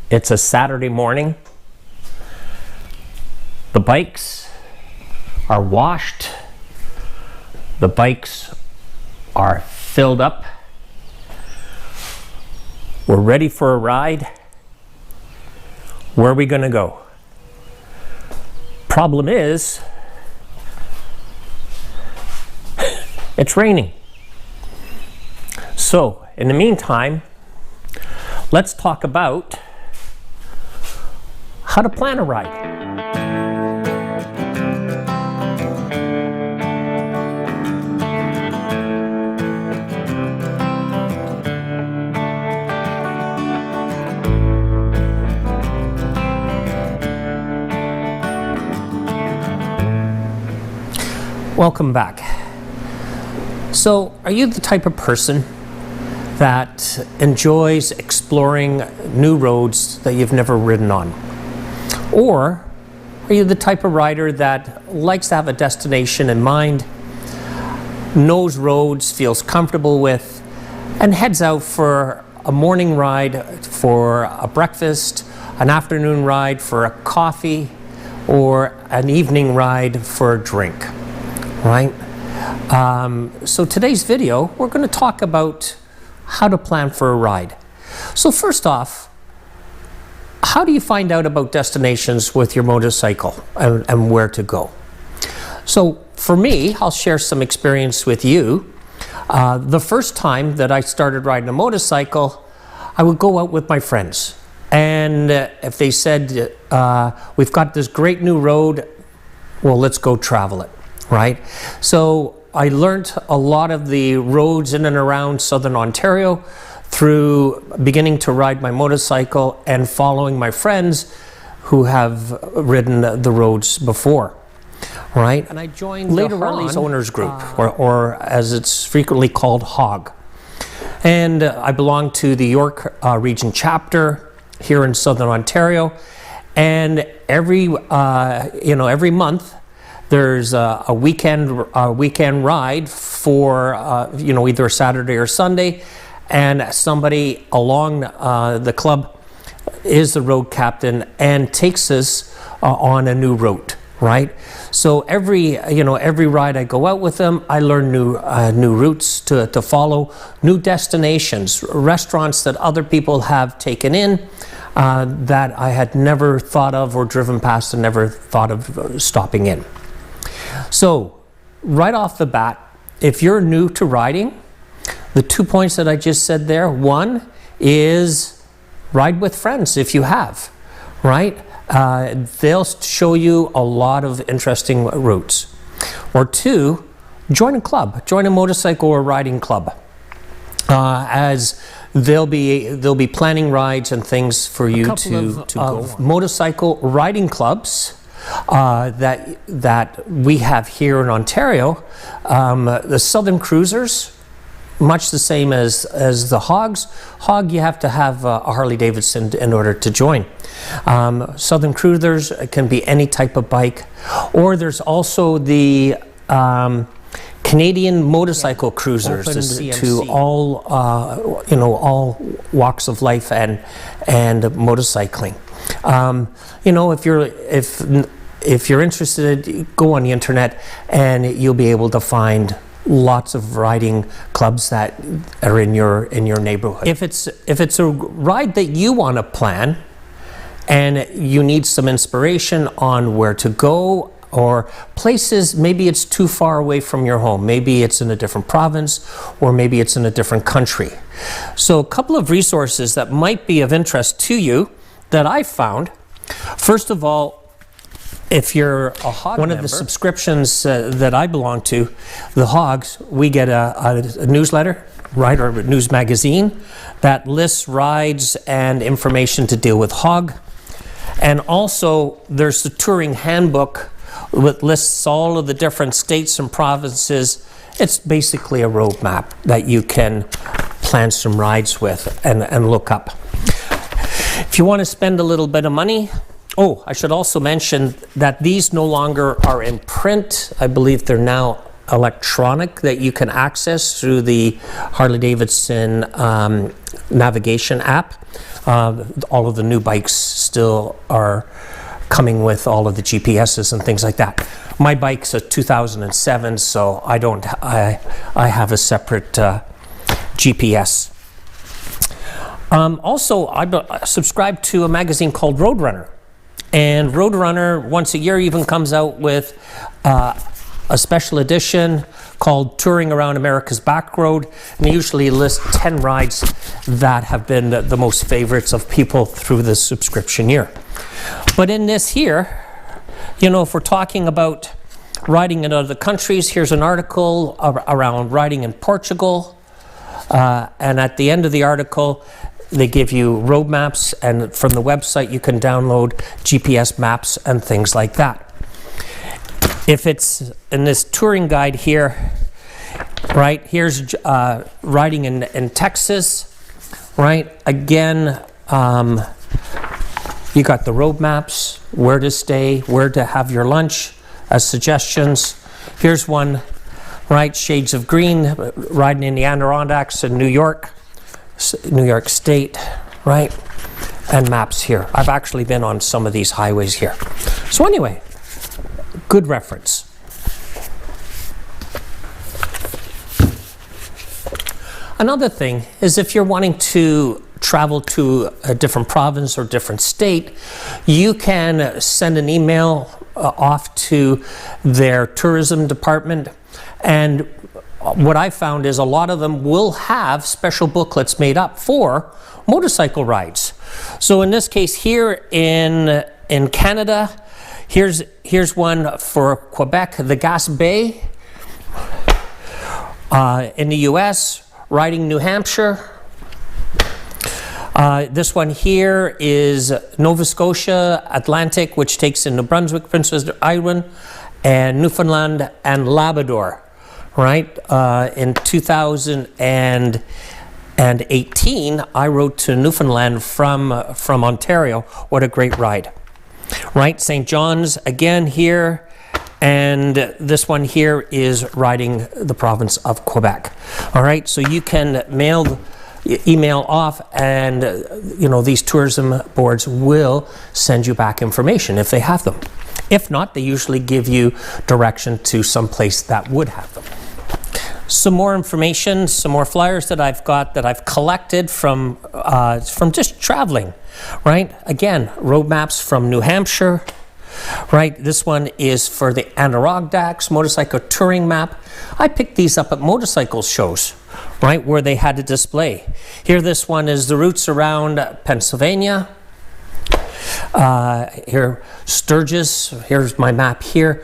It's a Saturday morning. The bikes are washed. The bikes are filled up. We're ready for a ride. Where are we going to go? Problem is, it's raining. So, in the meantime, let's talk about how to plan a ride. Welcome back. So, are you the type of person that enjoys exploring new roads that you've never ridden on? Or are you the type of rider that likes to have a destination in mind, knows roads, feels comfortable with, and heads out for a morning ride for a breakfast, an afternoon ride for a coffee, or an evening ride for a drink, right? So today's video, we're going to talk about how to plan for a ride. So first off, how do you find out about destinations with your motorcycle and where to go? So for me, I'll share some experience with you. The first time that I started riding a motorcycle, I would go out with my friends. And if they said, we've got this great new road, well, let's go travel it, right? So I learned a lot of the roads in and around Southern Ontario through beginning to ride my motorcycle and following my friends who have ridden the roads before, right? And I joined later the Harleys Owners Group, or as it's frequently called, HOG. And I belong to the York Region chapter here in Southern Ontario. And every month, there's a weekend ride for either a Saturday or Sunday, and somebody along the club is the road captain and takes us on a new route, right? So every ride I go out with them, I learn new routes to follow, new destinations, restaurants that other people have taken in that I had never thought of or driven past and never thought of stopping in. So, right off the bat, if you're new to riding, the 2 points that I just said there, one is ride with friends if you have, right? They'll show you a lot of interesting routes. Or two, join a club, join a motorcycle or riding club, as they'll be planning rides and things for you to go on. Motorcycle riding clubs that we have here in Ontario, the Southern Cruisers, much the same as the Hogs. Hog, you have to have a Harley Davidson in order to join. Southern Cruisers can be any type of bike, or there's also the Canadian motorcycle cruisers to all all walks of life and motorcycling. If you're interested, go on the internet and you'll be able to find lots of riding clubs that are in your neighborhood. If it's a ride that you want to plan and you need some inspiration on where to go or places, maybe it's too far away from your home, maybe it's in a different province, or maybe it's in a different country. So a couple of resources that might be of interest to you that I found. First of all, if you're a HOG member, of the subscriptions that I belong to, the HOGs, we get a newsletter, right, or a news magazine that lists rides and information to deal with HOG. And also, there's the touring handbook, which lists all of the different states and provinces. It's basically a roadmap that you can plan some rides with and look up. If you want to spend a little bit of money, I should also mention that these no longer are in print. I believe they're now electronic that you can access through the Harley-Davidson navigation app. All of the new bikes still are coming with all of the GPSs and things like that. My bike's a 2007, so I have a separate GPS. Also, I subscribe to a magazine called Roadrunner. And Roadrunner, once a year, even comes out with a special edition called Touring Around America's Back Road. And they usually list 10 rides that have been the most favorites of people through the subscription year. But in this here, you know, if we're talking about riding in other countries, here's an article around riding in Portugal. And at the end of the article, they give you road maps, and from the website you can download GPS maps and things like that. If it's in this touring guide here, right, here's riding in Texas, right? Again, you got the road maps, where to stay, where to have your lunch as suggestions. Here's one, right, shades of green, riding in the Adirondacks in New York State, right? And maps here. I've actually been on some of these highways here. So anyway, good reference. Another thing is if you're wanting to travel to a different province or different state, you can send an email off to their tourism department, and what I found is a lot of them will have special booklets made up for motorcycle rides. So in this case here in Canada, here's one for Quebec, the Gas Bay. In the US, riding New Hampshire. This one here is Nova Scotia Atlantic, which takes in New Brunswick, Prince Edward Island, and Newfoundland and Labrador. Right, in 2018, I rode to Newfoundland from Ontario. What a great ride. Right, St. John's again here, and this one here is riding the province of Quebec. All right, so you can email off, and you know, these tourism boards will send you back information if they have them. If not, they usually give you direction to some place that would have them. Some more information, some more flyers that I've got that I've collected from just traveling, right? Again, road maps from New Hampshire, right? This one is for the Adirondacks motorcycle touring map. I picked these up at motorcycle shows, right, where they had a display. Here, this one is the routes around Pennsylvania. Here, Sturgis. Here's my map here.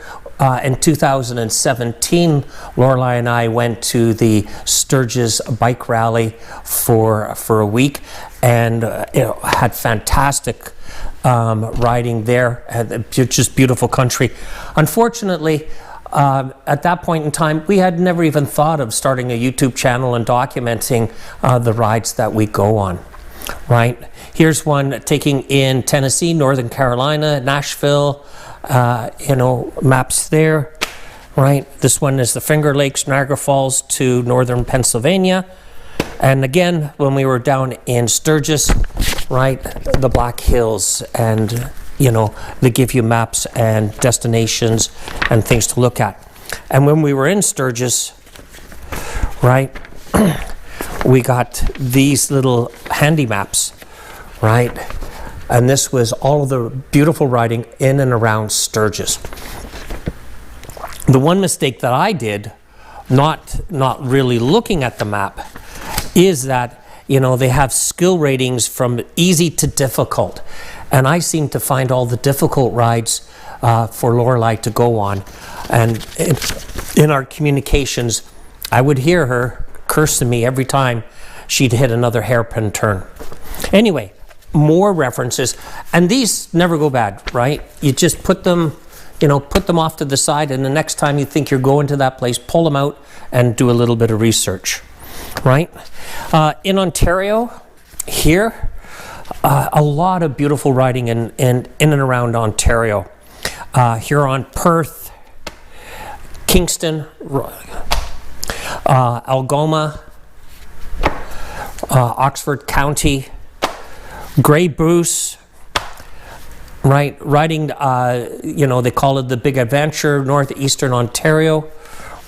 In 2017, Lorelei and I went to the Sturgis bike rally for a week, and had fantastic riding there. Just beautiful country. Unfortunately, at that point in time, we had never even thought of starting a YouTube channel and documenting the rides that we go on. Right, here's one taking in Tennessee, Northern Carolina, Nashville. Maps there, right? This one is the Finger Lakes, Niagara Falls to northern Pennsylvania. And again, when we were down in Sturgis, right, the Black Hills, and they give you maps and destinations and things to look at. And when we were in Sturgis, right, we got these little handy maps, right? And this was all of the beautiful riding in and around Sturgis. The one mistake that I did, not really looking at the map, is that they have skill ratings from easy to difficult, and I seem to find all the difficult rides for Lorelei to go on. And in our communications, I would hear her cursing me every time she'd hit another hairpin turn. Anyway, more references, and these never go bad, right? You just put them off to the side, and the next time you think you're going to that place, pull them out and do a little bit of research, right? In Ontario, here, a lot of beautiful riding in and around Ontario. Huron, Perth, Kingston, Algoma, Oxford County, Grey Bruce, right? Riding, they call it the Big Adventure, northeastern Ontario,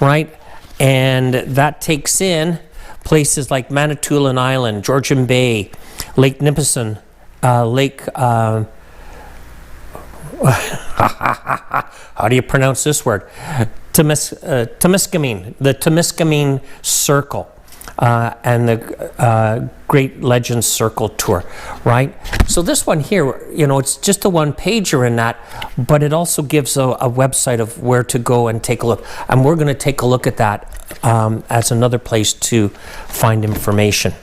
right? And that takes in places like Manitoulin Island, Georgian Bay, Lake Nipissing, Lake, how do you pronounce this word? Temiskaming, the Temiskaming Circle, and the Great Legends Circle Tour, right? So this one here, it's just a one-pager in that, but it also gives a website of where to go and take a look. And we're going to take a look at that as another place to find information,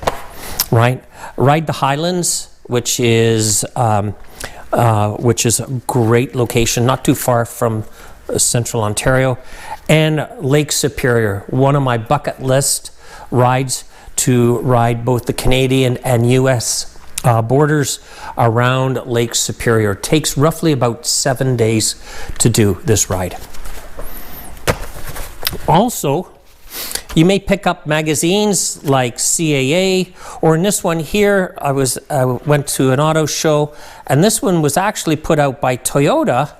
right? Ride the Highlands, which is a great location, not too far from Central Ontario, and Lake Superior, one of my bucket list rides to ride both the Canadian and US borders around Lake Superior. It takes roughly about 7 days to do this ride. Also, you may pick up magazines like CAA, or in this one here, I went to an auto show, and this one was actually put out by Toyota,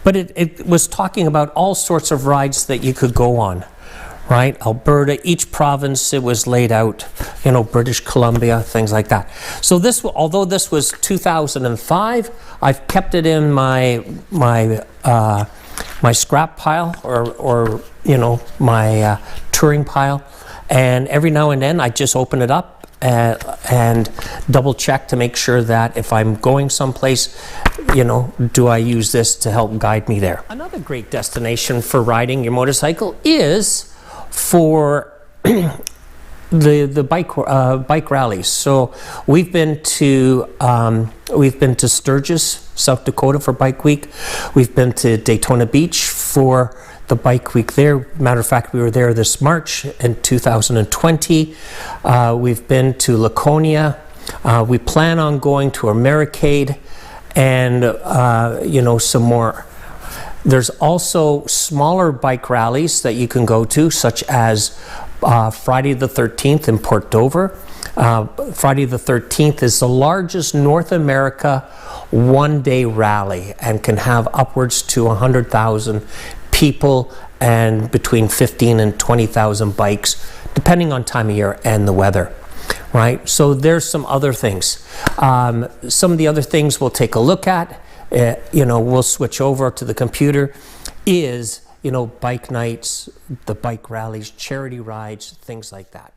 but it was talking about all sorts of rides that you could go on, right? Alberta, each province, it was laid out, British Columbia, things like that. So this, although this was 2005, I've kept it in my scrap pile, or my touring pile, and every now and then I just open it up and double check to make sure that if I'm going someplace, do I use this to help guide me there? Another great destination for riding your motorcycle is for the bike rallies. So we've been to Sturgis, South Dakota for Bike Week. We've been to Daytona Beach for the Bike Week there. Matter of fact, we were there this March in 2020. We've been to Laconia. We plan on going to Americade and some more. There's also smaller bike rallies that you can go to, such as Friday the 13th in Port Dover. Friday the 13th is the largest North America one-day rally and can have upwards to 100,000 people and between 15 and 20,000 bikes, depending on time of year and the weather, right? So there's some other things. Some of the other things we'll take a look at, we'll switch over to the computer, is, bike nights, the bike rallies, charity rides, things like that.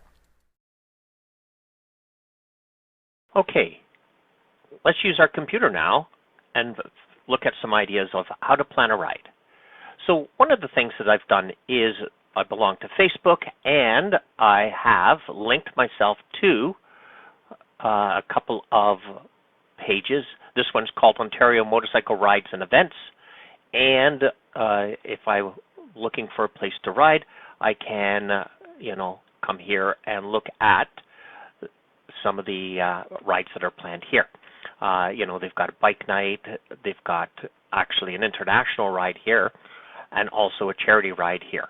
Okay, let's use our computer now and look at some ideas of how to plan a ride. So one of the things that I've done is I belong to Facebook, and I have linked myself to a couple of pages. This one's called Ontario Motorcycle Rides and Events, and if I'm looking for a place to ride, I can come here and look at some of the rides that are planned here. They've got a bike night, they've got actually an international ride here, and also a charity ride here.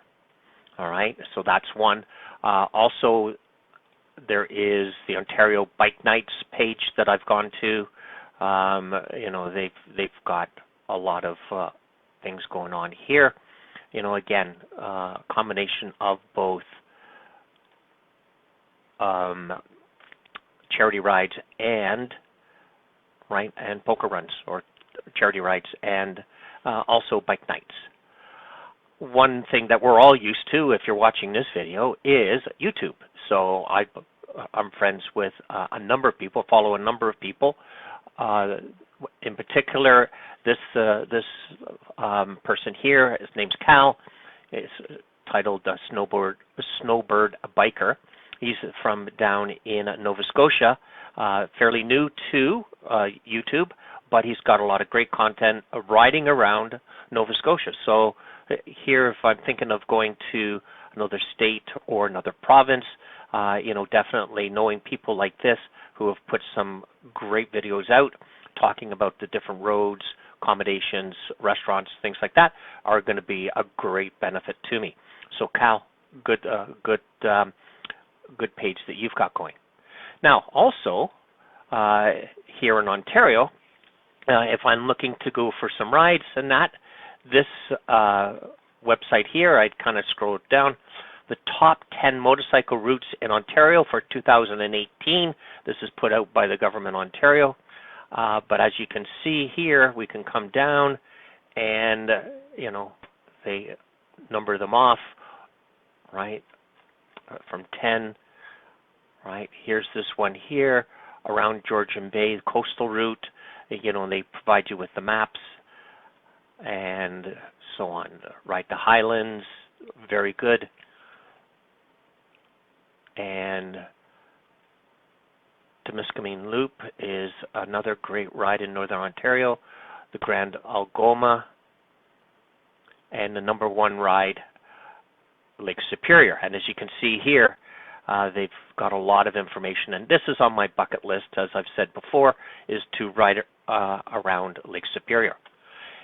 All right, so that's one. Also, there is the Ontario Bike Nights page that I've gone to. They've got a lot of things going on here. Again, a combination of both charity rides and poker runs, or charity rides, and also bike nights. One thing that we're all used to, if you're watching this video, is YouTube. So I'm friends with a number of people, follow a number of people. In particular, this person here, his name's Cal, is titled Snowbird Biker. He's from down in Nova Scotia, fairly new to YouTube, but he's got a lot of great content riding around Nova Scotia. So here, if I'm thinking of going to another state or another province, definitely knowing people like this who have put some great videos out talking about the different roads, accommodations, restaurants, things like that are going to be a great benefit to me. So Cal, good page that you've got going. Now, also here in Ontario, if I'm looking to go for some rides and that, this website here, I'd kind of scroll down. The top 10 motorcycle routes in Ontario for 2018. This is put out by the government of Ontario. But as you can see here, we can come down and, they number them off, right, from 10, right? Here's this one here around Georgian Bay, coastal route. And they provide you with the maps and so on. Right, the Highlands, very good. And Temiskaming Loop is another great ride in Northern Ontario. The Grand Algoma, and the #1 ride, Lake Superior. And as you can see here, they've got a lot of information, and this is on my bucket list, as I've said before, is to ride around Lake Superior.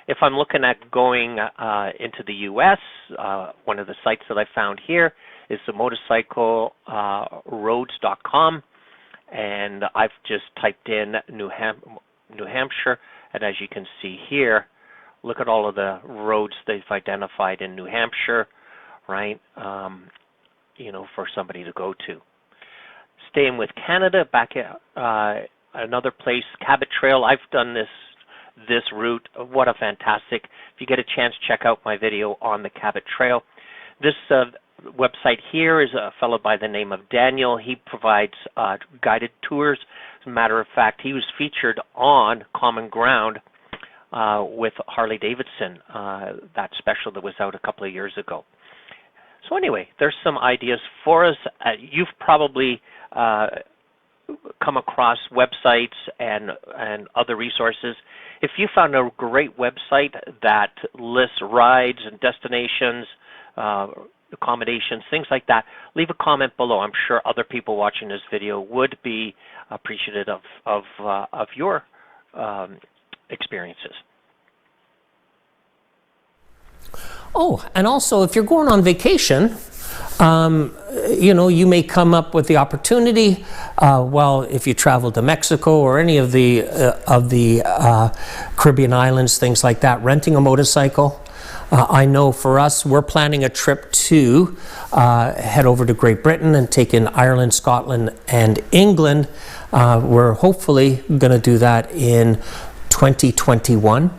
If I'm looking at going into the U.S., one of the sites that I found here is the motorcycleroads.com, and I've just typed in New Hampshire, and as you can see here, look at all of the roads they've identified in New Hampshire, right, for somebody to go to. Staying with Canada, back at another place, Cabot Trail. I've done this route. What a fantastic. If you get a chance, check out my video on the Cabot Trail. This website here is a fellow by the name of Daniel. He provides guided tours. As a matter of fact, he was featured on Common Ground with Harley Davidson, that special that was out a couple of years ago. So anyway, there's some ideas for us. You've probably come across websites and other resources. If you found a great website that lists rides and destinations, accommodations, things like that, leave a comment below. I'm sure other people watching this video would be appreciative of your experiences. Oh, and also if you're going on vacation, you may come up with the opportunity, if you travel to Mexico or any of the Caribbean islands, things like that, renting a motorcycle. I know for us, we're planning a trip to head over to Great Britain and take in Ireland, Scotland, and England. We're hopefully going to do that in 2021.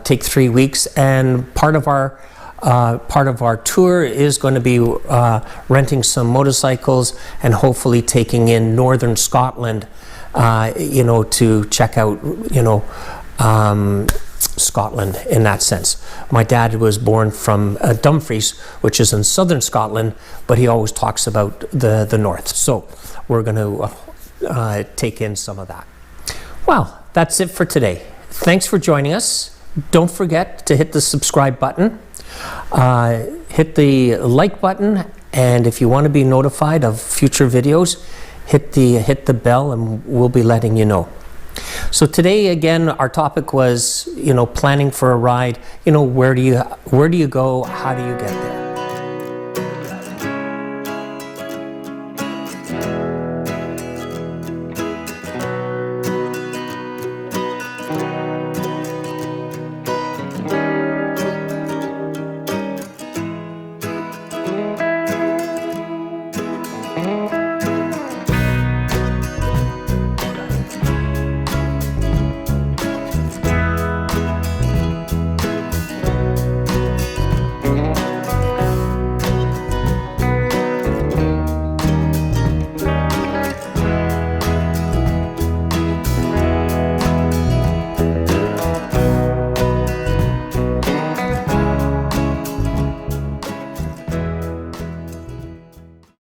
Take 3 weeks, and part of our tour is going to be renting some motorcycles and hopefully taking in northern Scotland, to check out, Scotland in that sense. My dad was born from Dumfries, which is in southern Scotland, but he always talks about the north. So we're going to take in some of that. Well, that's it for today. Thanks for joining us. Don't forget to hit the subscribe button, hit the like button, and if you want to be notified of future videos, hit the bell and we'll be letting you know. So today, again, our topic was, planning for a ride. Where do you go? How do you get there?